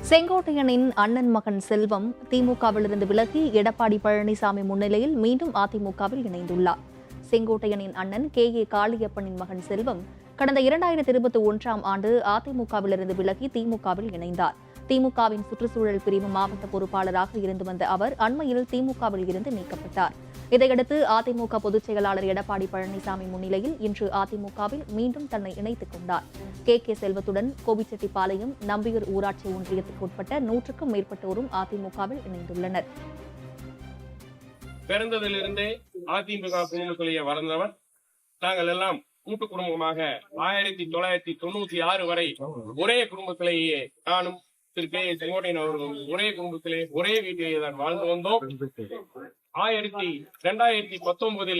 செங்கோட்டையனின் அண்ணன் மகன் செல்வம் திமுகவிலிருந்து விலகி எடப்பாடி பழனிசாமி முன்னிலையில் மீண்டும் அதிமுகவில் இணைந்துள்ளார். செங்கோட்டையனின் அண்ணன் KA காளியப்பனின் மகன் செல்வம் கடந்த 2021ஆம் ஆண்டு அதிமுகவிலிருந்து விலகி திமுகவில் இணைந்தார். திமுகவின் சுற்றுச்சூழல் பிரிவு மாவட்ட பொறுப்பாளராக இருந்து வந்த அவர் அண்மையில் திமுகவில் இருந்து நீக்கப்பட்டார். இதையடுத்து அதிமுக பொதுச் செயலாளர் எடப்பாடி பழனிசாமி முன்னிலையில் இன்று அதிமுகவில் மீண்டும் தன்னை இணைத்துக் கொண்டார். KK செல்வத்துடன் கோபிச்செட்டிப்பாளையம், நம்பியூர் ஊராட்சி ஒன்றியத்திற்கு உட்பட்ட 100க்கும் மேற்பட்டோரும் அதிமுகவில் இணைந்துள்ளனர். பிறந்ததிலிருந்தே அதிமுக குடும்பத்திலேயே வளர்ந்தவர். நாங்கள் எல்லாம் கூட்டு குடும்பமாக 1996 வரை ஒரே குடும்பத்திலேயே நானும் திரு KA செங்கோட்டையன் அவர்களும் ஒரே குடும்பத்திலே ஒரே வீட்டிலேயே தான் வாழ்ந்து வந்தோம். 2019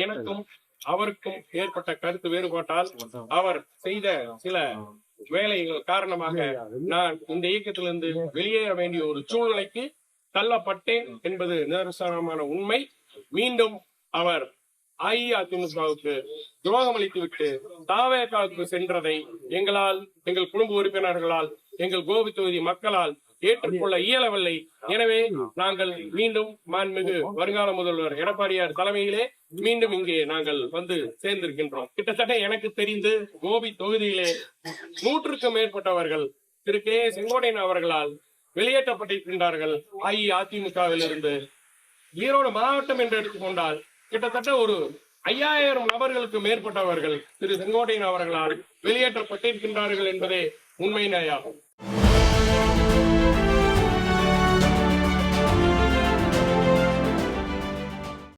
எனக்கும் அவருக்கும் ஏற்பட்ட கருத்து வேறுபாட்டால் அவர் செய்த சில வேலைகள் காரணமாக நான் இந்த இயக்கத்திலிருந்து வெளியேற வேண்டிய ஒரு சூழ்நிலைக்கு தள்ளப்பட்டேன் என்பது நிதர்சனமான உண்மை. மீண்டும் அவர் அஇஅதிமுகவுக்கு துரோகம் அளித்துவிட்டு தாவேகாவுக்கு சென்றதை எங்கள் குடும்ப உறுப்பினர்களால், எங்கள் கோபி தொகுதி மக்களால் ஏற்றுக்கொள்ள இயலவில்லை. எனவே நாங்கள் மீண்டும் மாண்புமிகு வருங்கால முதல்வர் எடப்பாடியார் தலைமையிலே மீண்டும் இங்கே நாங்கள் வந்து சேர்ந்திருக்கின்றோம். கிட்டத்தட்ட எனக்கு தெரிந்து கோபி தொகுதியிலே 100க்கும் மேற்பட்டவர்கள் திரு KA செங்கோட்டையன் அவர்களால் வெளியேற்றப்பட்டிருக்கின்றார்கள். அஇஅதிமுகவில் இருந்து ஈரோடு மாவட்டம் என்று எடுத்துக்கொண்டால் கிட்டத்தட்ட ஒரு 5000 நபர்களுக்கு மேற்பட்டவர்கள் திரு செங்கோட்டையன் அவர்களால் வெளியேற்றப்பட்டிருக்கின்றார்கள் என்பதே உண்மையாகும்.